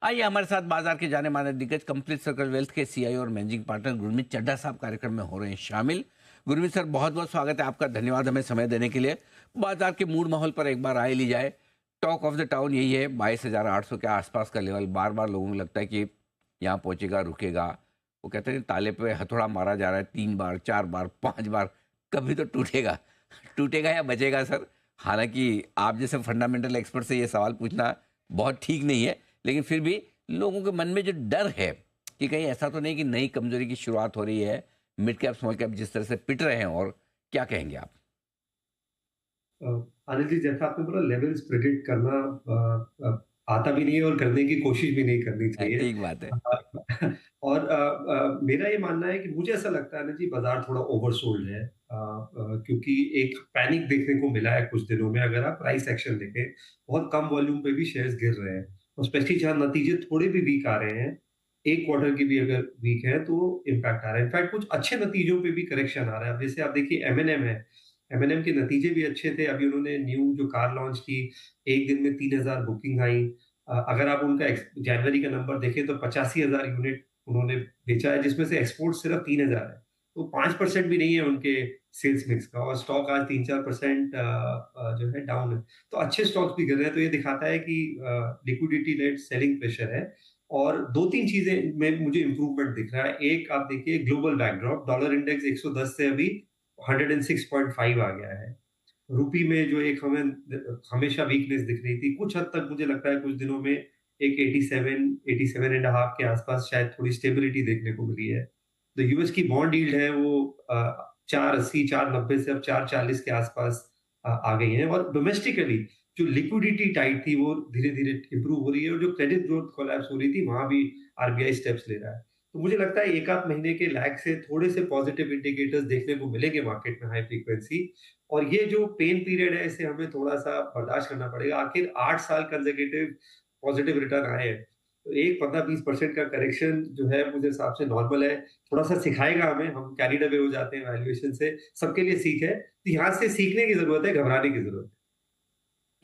आइए हमारे साथ बाजार के जाने माने दिग्गज कंप्लीट सर्कल वेल्थ के सीईओ और मैनेजिंग पार्टनर गुरमीत चड्ढा साहब कार्यक्रम में हो रहे हैं शामिल। गुरमीत सर, बहुत बहुत स्वागत है आपका, धन्यवाद हमें समय देने के लिए। बाजार के मूड माहौल पर एक बार आए ली जाए। टॉक ऑफ द टाउन यही है, 22,800 के आसपास का लेवल बार बार लोगों को लगता है कि यहाँ पहुंचेगा, रुकेगा। वो कहते हैं ताले पे हथौड़ा मारा जा रहा है 3 बार 4 बार 5 बार, कभी तो टूटेगा। टूटेगा या बचेगा सर? हालांकि आप जैसे फंडामेंटल एक्सपर्ट से ये सवाल पूछना बहुत ठीक नहीं है, लेकिन फिर भी लोगों के मन में जो डर है कि कहीं ऐसा तो नहीं कि नई कमजोरी की शुरुआत हो रही है, मिड कैप स्मॉल कैप जिस तरह से पिट रहे हैं, और क्या कहेंगे आप? अ, अनिल जी, जैसा आपने बोला लेवल्स प्रेडिक्ट करना आता भी नहीं है और करने की कोशिश भी नहीं करनी चाहिए। ठीक बात है। और मेरा ये मानना है कि मुझे ऐसा लगता है ना जी, बाजार थोड़ा ओवरसोल्ड है, क्योंकि एक पैनिक देखने को मिला है कुछ दिनों में। अगर आप प्राइस एक्शन देखें, बहुत कम वॉल्यूम पे भी शेयर्स गिर रहे हैं, और स्पेशली जहां नतीजे थोड़े भी वीक आ रहे हैं, एक क्वार्टर की भी अगर वीक है तो इम्पैक्ट आ रहा है। इनफैक्ट कुछ अच्छे नतीजों पे भी करेक्शन आ रहा है। अब जैसे आप देखिए एमएनएम है, एमएनएम के नतीजे भी अच्छे थे। अभी उन्होंने न्यू जो कार लॉन्च की, एक दिन में 3,000 बुकिंग आई। अगर आप उनका जनवरी का नंबर देखें तो 85,000 यूनिट उन्होंने बेचा है, जिसमें से एक्सपोर्ट सिर्फ 3,000 है। तो 5% भी नहीं है उनके सेल्स मिक्स का, और स्टॉक आज 3-4% जो है डाउन है। तो अच्छे स्टॉक्स भी गिर रहे हैं, तो ये दिखाता है कि लिक्विडिटी लेड सेलिंग प्रेशर है। और दो तीन चीजें में मुझे इंप्रूवमेंट दिख रहा है। एक, आप देखिए ग्लोबल बैकड्रॉप, डॉलर इंडेक्स 110 से अभी 106.5 आ गया है। रुपी में जो एक हमें हमेशा वीकनेस दिख रही थी, कुछ हद तक मुझे लगता है कुछ दिनों में एक 87 एंड हाफ के आसपास शायद थोड़ी स्टेबिलिटी देखने को मिली है। तो यूएस की बॉन्ड यील्ड है वो 4.80 4.90 से अब 4.40 के आसपास आ गई है। और डोमेस्टिकली जो लिक्विडिटी टाइट थी वो धीरे धीरे इंप्रूव हो रही है, और जो क्रेडिट ग्रोथ कोलैप्स हो रही थी वहां भी आरबीआई स्टेप्स ले रहा है। तो मुझे लगता है एक आध महीने के लैग से थोड़े से पॉजिटिव इंडिकेटर्स देखने को मिलेंगे मार्केट में, हाई फ्रीक्वेंसी। और ये जो पेन पीरियड है इसे हमें थोड़ा-सा बर्दाश्त करना पड़ेगा। आखिर 8 साल कंसेक्यूटिव पॉजिटिव रिटर्न आए हैं। तो एक 15-20% का करेक्शन जो है मुझे हिसाब से नॉर्मल है। थोड़ा-सा सिखाएगा हमें, हम कैरिड अवे हो जाते हैं वैल्यूएशन से, सबके लिए सीख है। तो यहाँ से सीखने की ज़रूरत है, घबराने की ज़रूरत है।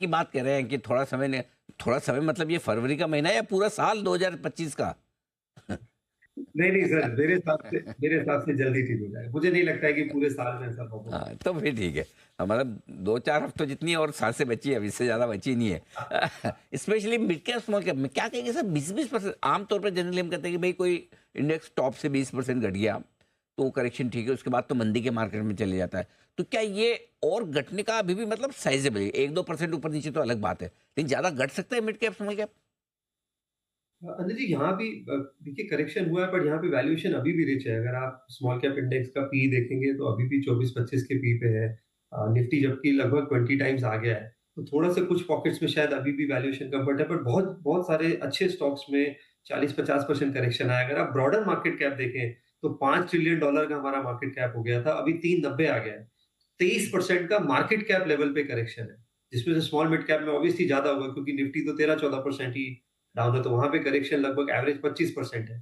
की बात कर रहे हैं कि थोड़ा समय ने, थोड़ा समय मतलब ये फरवरी का महीना या पूरा साल 2025 का? नहीं, नहीं सर, मेरे हिसाब से जल्दी ठीक हो जाएगा। मुझे नहीं लगता है कि पूरे साल में ऐसा प्रॉब्लम हाँ, तो फिर ठीक है। हमारा 2-4 हफ्तों जितनी और सांसें बची है, अब इससे ज़्यादा बची नहीं है। Specially mid cap small cap में क्या कहेंगे सर? 20-20%, आमतौर पर जनरली हम कहते हैं कि भाई कोई इंडेक्स टॉप से 20% घट गया तो करेक्शन ठीक है, उसके बाद तो मंदी के मार्केट में चले जाता है। तो क्या ये और घटने का अभी भी मतलब साइजेबल है? 1-2% ऊपर नीचे तो अलग बात है, लेकिन ज़्यादा घट सकता है mid cap small cap? Anil ji, यहाँ भी देखिए करेक्शन हुआ है, बट यहाँ पे वैल्यूएशन अभी भी रिच है। अगर आप स्मॉल कैप इंडेक्स का पी देखेंगे तो अभी भी 24-25 के पी पे है। निफ्टी जबकि लगभग 20 टाइम्स आ गया है। तो थोड़ा सा कुछ पॉकेट्स में शायद अभी भी वैल्यूएशन कम्फर्ट है, बट बहुत बहुत सारे अच्छे स्टॉक्स में 40-50% करेक्शन आया। अगर आप ब्रॉडर मार्केट कैप देखें तो $5 ट्रिलियन का हमारा मार्केट कैप हो गया था, अभी 390 आ गया है। 23% का मार्केट कैप लेवल पे करेक्शन है, जिसमें से स्मॉल मिड कैप में ऑब्वियसली ज्यादा होगा, क्योंकि निफ्टी तो 13-14% ही डाउन है, तो वहां पे करेक्शन लगभग एवरेज 25% है।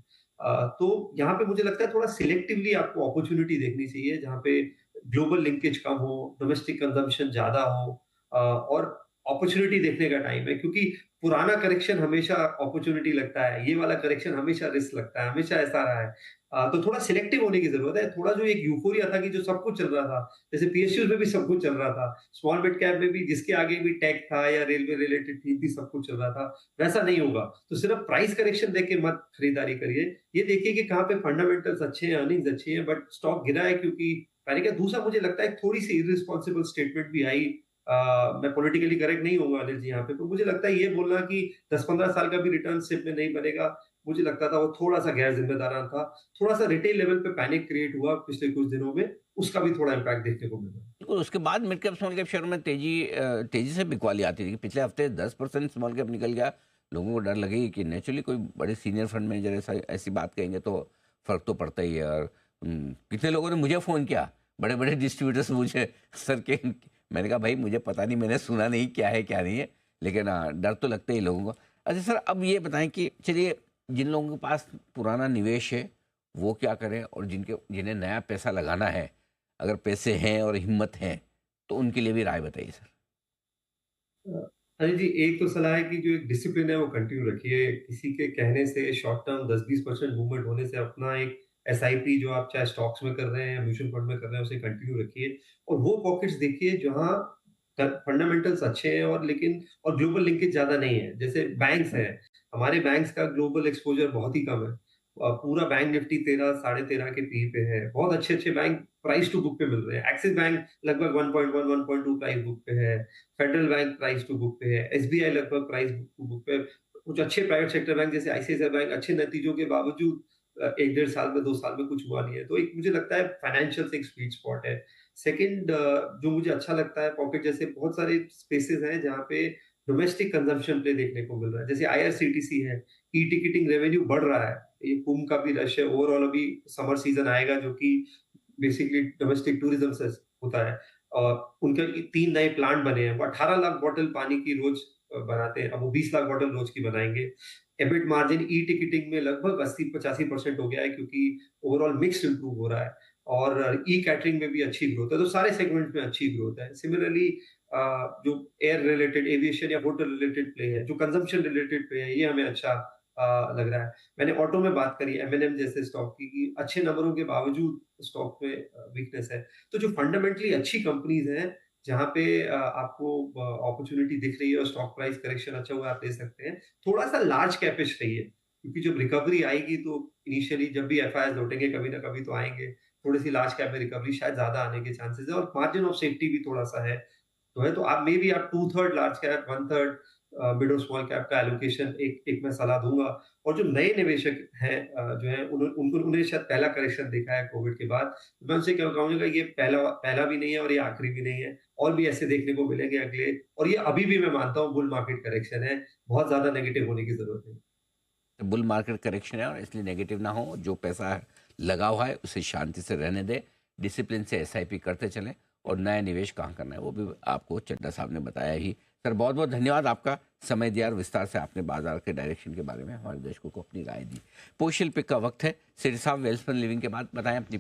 तो यहाँ पे मुझे लगता है थोड़ा सिलेक्टिवली आपको अपॉर्चुनिटी देखनी चाहिए, जहाँ पे ग्लोबल लिंकेज कम हो, डोमेस्टिक कंजम्पशन ज्यादा हो, और अपॉर्चुनिटी देखने का टाइम है। क्योंकि पुराना करेक्शन हमेशा अपॉर्चुनिटी लगता है, ये वाला करेक्शन हमेशा रिस्क लगता है, हमेशा ऐसा रहा है। तो थोड़ा सिलेक्टिव होने की जरूरत है। थोड़ा जो एक यूफोरिया था कि जो सब कुछ चल रहा था, जैसे पीएसयूज में भी सब कुछ चल रहा था, स्मॉल मिड कैप में भी जिसके आगे भी टेक था या रेलवे रिलेटेड थी भी सब कुछ चल रहा था, वैसा नहीं होगा। तो सिर्फ प्राइस करेक्शन देख के मत खरीदारी करिए। ये देखिए कि कहाँ पे फंडामेंटल्स अच्छे हैं, अर्निंग्स अच्छी है, बट स्टॉक गिरा है क्योंकि पैनिक है। दूसरा, मुझे लगता है थोड़ी सी इररिस्पॉन्सिबल स्टेटमेंट भी आई। मैं पॉलिटिकली करेक्ट नहीं होऊंगा अनिल जी यहाँ पे, तो मुझे लगता है ये बोलना कि 10-15 साल का भी रिटर्न सिप में नहीं बनेगा, मुझे लगता था वो थोड़ा सा गैर जिम्मेदाराना था। थोड़ा सा रिटेल लेवल पे पैनिक क्रिएट हुआ पिछले कुछ दिनों में, उसका भी थोड़ा इम्पैक्ट देखने को मिला। बिल्कुल, उसके बाद mid cap small cap share में तेजी से बिकवाली आती थी। पिछले हफ्ते 10% स्मॉल कैप निकल गया। लोगों को डर लगेगी कि नेचुरली कोई बड़े सीनियर फंड मैनेजर ऐसा ऐसी बात कहेंगे तो फर्क तो पड़ता ही है। और कितने लोगों ने मुझे फ़ोन किया, बड़े बड़े डिस्ट्रीब्यूटर्स मुझे, सर के। मैंने कहा भाई मुझे पता नहीं, मैंने सुना नहीं क्या है क्या नहीं है, लेकिन डर तो लगता ही लोगों को। अच्छा सर, अब ये बताएं कि चलिए, जिन लोगों के पास पुराना निवेश है वो क्या करें, और जिन्हें नया पैसा लगाना है, अगर पैसे हैं और हिम्मत है, तो उनके लिए भी राय बताइए सर। अरे जी, एक तो सलाह है कि जो एक डिसिप्लिन है वो कंटिन्यू रखिए। किसी के कहने से शॉर्ट टर्म 10-20% मूवमेंट होने से अपना एक एसआईपी जो आप चाहे स्टॉक्स में कर रहे हैं या म्यूचुअल फंड में कर रहे हैं उसे कंटिन्यू रखिए। और वो पॉकेट्स देखिए जहाँ फंडामेंटल्स अच्छे हैं और लेकिन और ग्लोबल लिंकेज ज़्यादा नहीं है। जैसे बैंक्स हैं, हमारे बैंक्स का ग्लोबल एक्सपोज़र बहुत ही कम है। पूरा बैंक निफ्टी 13 साढ़े 13 के पी पे है। बहुत अच्छे-अच्छे बैंक प्राइस टू बुक पे मिल रहे हैं। एक्सिस बैंक लगभग 1.1 1.2 प्राइस बुक पे है। Federal bank price to book पे है, एसबीआई लगभग प्राइस टू बुक पे है। कुछ अच्छे प्राइवेट सेक्टर बैंक जैसे आईसीआईसीआई बैंक अच्छे नतीजों के बावजूद 1 डेढ़ साल में 2 साल में कुछ हुआ नहीं है। तो एक मुझे लगता है फाइनेंशियल एक स्वीट स्पॉट है। सेकंड जो मुझे अच्छा लगता है पॉकेट जैसे बहुत सारे स्पेसेस हैं जहाँ पे डोमेस्टिक कंजम्पशन प्ले देखने को मिल रहा है। जैसे आईआरसीटीसी है, ई-टिकटिंग रेवेन्यू बढ़ रहा है। ये कुंभ का भी रश है, ओवरऑल अभी समर सीजन आएगा जो कि बेसिकली डोमेस्टिक टूरिज्म से होता है। और उनके 3 नए प्लांट बने हैं। वो 18 लाख बॉटल पानी की रोज बनाते हैं। अब वो 20 लाख बॉटल रोज की बनाएँगे। एबिट मार्जिन ई-टिकटिंग में लगभग 80-85% हो गया है क्योंकि ओवरऑल मिक्स इम्प्रूव हो रहा है और ई-कैटरिंग में भी अच्छी ग्रोथ है। तो सारे सेगमेंट में अच्छी ग्रोथ है। सिमिलरली जो एयर रिलेटेड एविएशन या होटल रिलेटेड प्ले है, जो कंजम्पशन रिलेटेड प्ले है, ये हमें अच्छा लग रहा है। मैंने ऑटो में बात करी एमएनएम जैसे स्टॉक की कि अच्छे नंबरों के बावजूद स्टॉक में वीकनेस है। तो जो फंडामेंटली अच्छी कंपनीज़ हैं, जहाँ पे आपको अपॉर्च्युनिटी दिख रही है और स्टॉक प्राइस करेक्शन अच्छा हुआ है, आप ले सकते हैं। थोड़ा-सा लार्ज कैपिश रहिए, क्योंकि जब रिकवरी आएगी तो इनिशियली जब भी एफआईआईज़ लौटेंगे कभी ना कभी तो आएँगे। थोड़ी-सी लार्ज कैप में रिकवरी शायद ज़्यादा आने के चांसेस है और मार्जिन ऑफ सेफ्टी भी थोड़ा-सा है। तो है तो आप मे बी आप 2/3 लार्ज कैप, 1/3 मिड और स्मॉल कैप का एलोकेशन एक एक मैं सलाह दूँगा। और जो नए निवेशक हैं जो हैं उनको उन्हें शायद पहला करेक्शन देखा है कोविड के बाद। मैं उनसे क्या कहूँगा ये पहला पहला भी नहीं है और ये आखिरी भी नहीं है। और भी ऐसे देखने को मिलेंगे अगले और ये अभी भी मैं मानता हूँ बुल मार्केट करेक्शन है। बहुत ज़्यादा नेगेटिव होने की ज़रूरत नहीं। बुल मार्केट करेक्शन है और इसलिए नेगेटिव ना हो, जो पैसा लगा हुआ है उसे शांति से रहने दें, डिसिप्लिन से एसआईपी करते चलें और नया निवेश कहाँ करना है वो भी आपको चड्ढा साहब ने बताया ही। सर बहुत बहुत धन्यवाद, आपका समय दिया और विस्तार से आपने बाजार के डायरेक्शन के बारे में हमारे दर्शकों को अपनी राय दी। पोशियल पिक का वक्त है। सिटी साहब वेल्सपन लिविंग के बाद बताएं अपनी